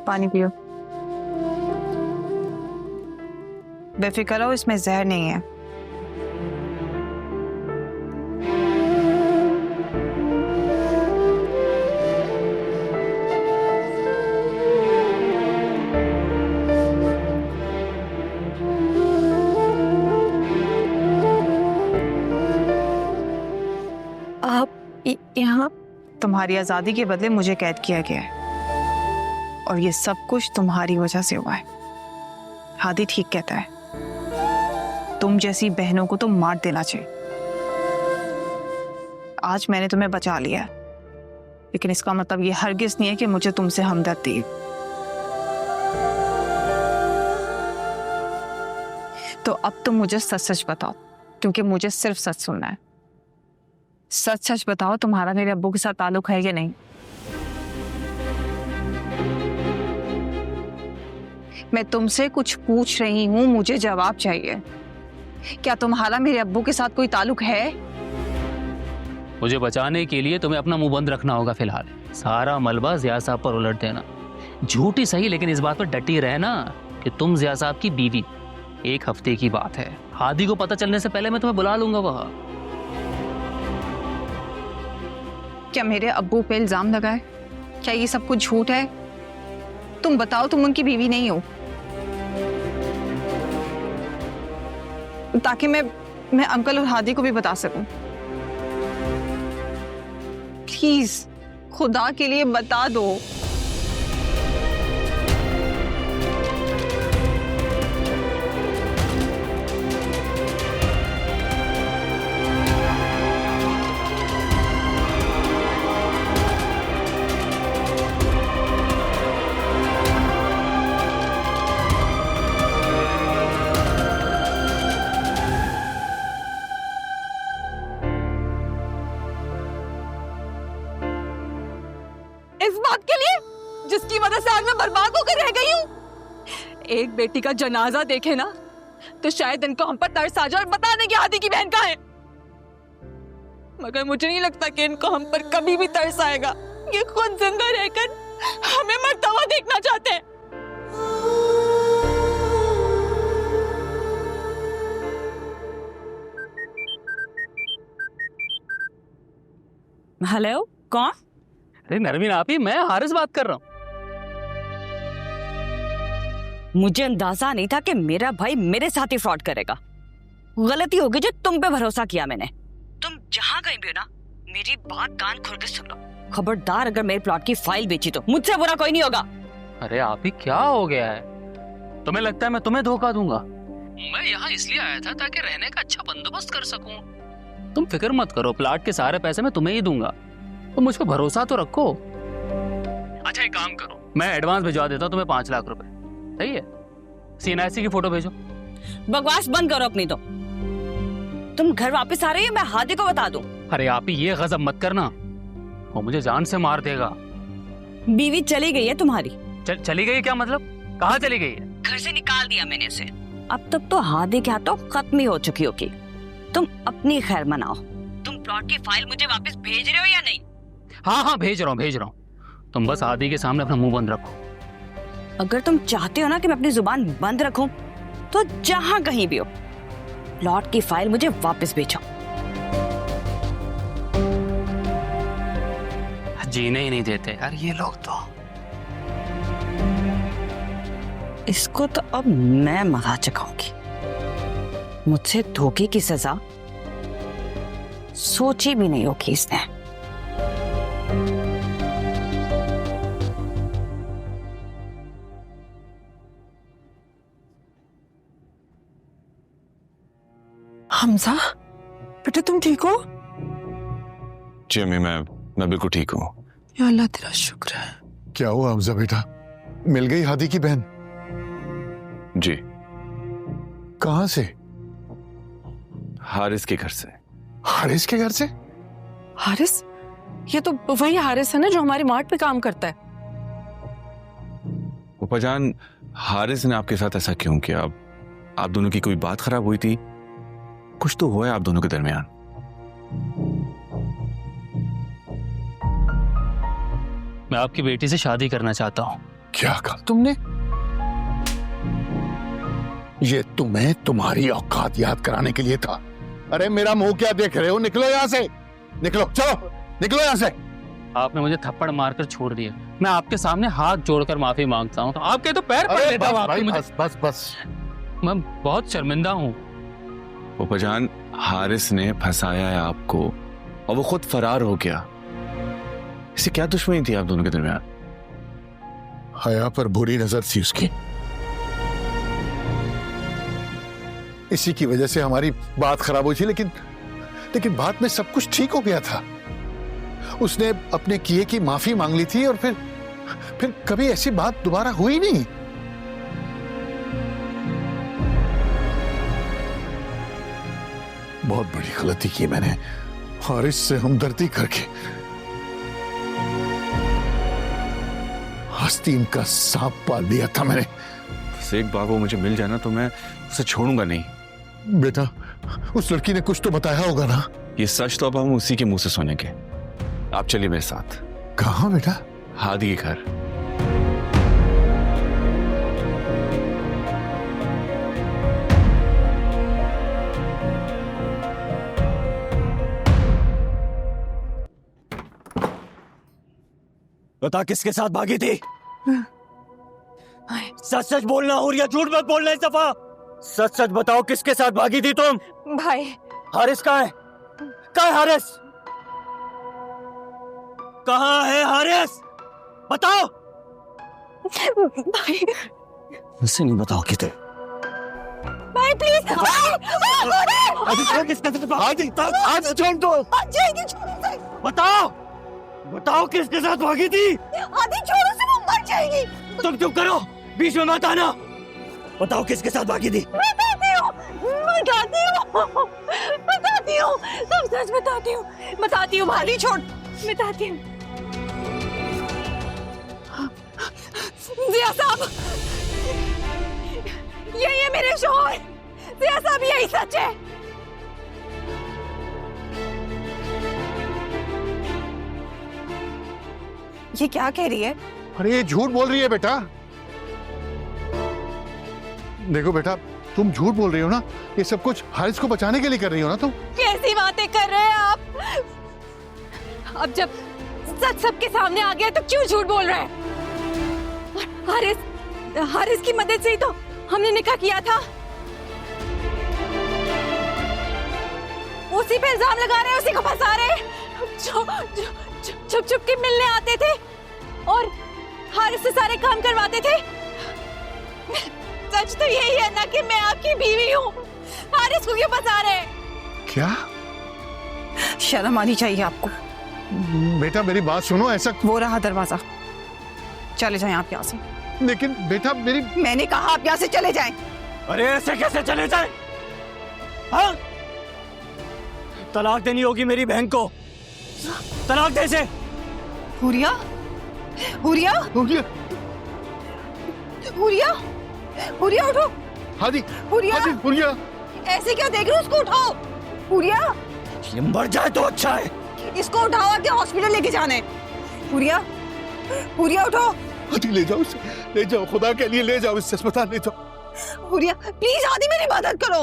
पानी पियो। बेफिक्र रहो, इसमें जहर नहीं है। आप यहाँ? तुम्हारी आजादी के बदले मुझे कैद किया गया है और ये सब कुछ तुम्हारी वजह से हुआ है। हादी ठीक कहता है, तुम जैसी बहनों को तो मार देना चाहिए। आज मैंने तुम्हें बचा लिया, लेकिन इसका मतलब ये हरगिज नहीं है कि मुझे तुमसे हमदर्दी है। तो अब तुम मुझे सच सच बताओ, क्योंकि मुझे सिर्फ सच सुनना है। सच सच बताओ, तुम्हारा मेरे अब्बू के साथ ताल्लुक है या नहीं? मैं तुमसे कुछ पूछ रही हूँ, मुझे जवाब चाहिए। क्या तुम्हारा मेरे अब्बू के साथ कोई ताल्लुक है? मुझे बचाने के लिए तुम्हें अपना मुंह बंद रखना होगा फिलहाल। सारा मलबा जिया साहब पर उलट देना। झूठी सही, लेकिन इस बात पर डटी रहना कि तुम जिया साहब की बीवी। 1 हफ्ते की बात है। हादी को पता चलने से पहले मैं तुम्हें बुला लूंगा वहां। क्या मेरे अब्बू पे इल्जाम लगा है? क्या ये सब कुछ झूठ है? तुम बताओ, तुम उनकी बीवी नहीं हो, ताकि मैं अंकल और हादी को भी बता सकूं। प्लीज खुदा के लिए बता दो। इस बात के लिए जिसकी वजह से आज मैं बर्बाद होकर रह गई हूँ। एक बेटी का जनाजा देखे ना तो शायद इनको हम पर तरस आ जाए और बता दें कि हादी की बहन कहाँ है, मगर मुझे नहीं लगता कि इनको हम पर कभी भी तरस आएगा। ये खुद जिंदा रहकर हमें मरता हुआ देखना चाहते हैं। हेलो, कौन? अरे नरमीन आपी, मैं हारिस बात कर रहा हूँ। मुझे अंदाजा नहीं था कि मेरा भाई मेरे साथ ही फ्रॉड करेगा। गलती होगी जो तुम पे भरोसा किया मैंने। तुम जहाँ कहीं भी हो ना, मेरी बात कान खोल के सुन लो। खबरदार अगर मेरे प्लॉट की फाइल बेची तो मुझसे बुरा कोई नहीं होगा। अरे आपी, क्या हो गया है? तुम्हें लगता है मैं तुम्हें धोखा दूंगा? मैं यहाँ इसलिए आया था ताकि रहने का अच्छा बंदोबस्त कर सकूं। तुम फिक्र मत करो, प्लाट के सारे पैसे मैं तुम्हें ही दूंगा। तो मुझ पर भरोसा तो रखो। अच्छा एक काम करो, मैं एडवांस भिजवा देता हूँ तुम्हें 5 लाख रुपए। सही है? सीएनआईसी की फोटो भेजो। बकवास बंद करो अपनी तो। तुम घर वापस आ रही हो, मैं हादी को बता दूं। अरे आप ये गजब मत करना, वो मुझे जान से मार देगा। बीवी चली गई है तुम्हारी। चली गई क्या मतलब? कहाँ चली गई है? घर से निकाल दिया मैंने उसे। अब तक तो हादी के हाथों खत्म ही हो चुकी होगी। तुम अपनी खैर मनाओ। तुम प्लॉट की फाइल मुझे वापस भेज रहे हो या नहीं? हाँ भेज रहा हूँ। तुम बस हादी के सामने अपना मुंह बंद रखो। अगर तुम चाहते हो ना कि मैं अपनी जुबान बंद रखूं, तो जहां कहीं भी हो, प्लॉट की फाइल मुझे वापस भेजो। जीने ही नहीं देते यार ये लोग तो। इसको तो अब मैं मजा चखाऊंगी। मुझसे धोखे की सजा सोची भी नहीं होगी इसने। हमजा बेटा, तुम ठीक हो? जी अम्मी, मैं बिल्कुल ठीक हूँ। या अल्लाह तेरा शुक्र है। क्या हुआ हमजा बेटा? मिल गई हादी की बहन? जी। कहां से? हारिस के घर से। हारिस के घर से? हारिस? ये तो वही हारिस है ना जो हमारे मार्ट पे काम करता है। उपजान, हारिस ने आपके साथ ऐसा क्यों किया? आप दोनों की कोई बात खराब हुई थी? कुछ तो हुआ है आप दोनों के दरमियान। मैं आपकी बेटी से शादी करना चाहता हूँ। क्या कहा तुमने? ये तुम्हें तुम्हारी औकात याद कराने के लिए था। अरे मेरा मुंह क्या देख रहे हो? निकलो यहाँ से, निकलो, चलो निकलो यहाँ से। आपने मुझे थप्पड़ मारकर छोड़ दिया, मैं आपके सामने हाथ जोड़कर माफी मांगता हूँ। तो आपके तो पैर पड़ लेता हूँ आपके मुझे। बस बस। मैं बहुत शर्मिंदा हूँ। फूफाजान, हारिस ने फंसाया है आपको और वो खुद फरार हो गया। इसे क्या दुश्मनी थी आप दोनों के दरमियान? हया पर बुरी नजर थी उसकी, इसी की वजह से हमारी बात खराब हुई थी। लेकिन बाद में सब कुछ ठीक हो गया था। उसने अपने किए की माफी मांग ली थी और फिर कभी ऐसी बात दोबारा हुई नहीं। बहुत बड़ी गलती की मैंने हारिस से हमदर्दी करके। आस्तीन का सांप पाल लिया था मैंने। बस एक बार वो मुझे मिल जाए ना तो मैं उसे छोड़ूंगा नहीं। बेटा, उस लड़की ने कुछ तो बताया होगा ना? ये सच तो अब हम उसी के मुंह से सुनेंगे। आप चलिए मेरे साथ। कहाँ बेटा? हादी के घर। बता किसके साथ भागी थी? सच सच बोलना हो या झूठ मत बोलना इस दफा। सच सच बताओ किसके साथ भागी थी तुम? भाई हारिस कहाँ है? कहाँ है हारिस? कहाँ है हारिस? बताओ। भाई मुझसे नहीं बताओ किधर। भाई प्लीज आज छोड़ दो। बताओ बताओ किसके साथ भागी थी? आदि छोड़ो से, वो मर जाएगी। तुम चुप करो, बीच में मत आना। बताओ किसके साथ भागी थी? बताती हूँ, सब सच बताती हूँ भाई, छोड़, बताती हूँ। जिया साहब, यही है मेरे शौहर। जिया साहब, यही सच है। ये क्या कह रही है? अरे ये झूठ बोल रही है बेटा। देखो बेटा, तुम झूठ बोल रही हो ना। ये सब कुछ हारिस को बचाने के लिए कर रही हो ना तुम? कैसी बातें कर रहे हैं आप? अब जब सच सबके सामने आ गया तो क्यों झूठ बोल रहे हैं? हारिस की मदद से ही तो हमने निकाह किया था। उसी पे इल्जाम लगा रहे हैं, उसी को फंसा रहे हैं। छुप छुप के मिलने आते थे और हारिस से सारे काम करवाते थे। सच तो यही है ना कि मैं आपकी बीवी हूँ। हारिस को क्यों फंसा रहे हैं? क्या? शर्म आनी चाहिए आपको। बेटा मेरी बात सुनो। ऐसा वो रहा दरवाजा, चले जाएं आप यहाँ से। लेकिन बेटा मेरी, मैंने कहा आप यहाँ से चले जाएं। अरे ऐसे कैसे चले जाए? हाँ, तलाक देनी होगी मेरी बहन को। तलाक दे से। हुरिया, हुरिया, हुरिया, हुरिया, हुरिया उठो। हादी, हुरिया, हादी, हुरिया। ऐसे क्या देख रहे हो? उसको उठाओ। हुरिया, ये मर जाए तो अच्छा है। इसको उठाओ, आके हॉस्पिटल लेके जाना है। हुरिया, हुरिया उठो। हादी ले जाओ इसे, ले जाओ, खुदा के लिए ले जाओ इसे अस्पताल ले जाओ। हुरिया प्लीज, आदि मेरी मदद करो।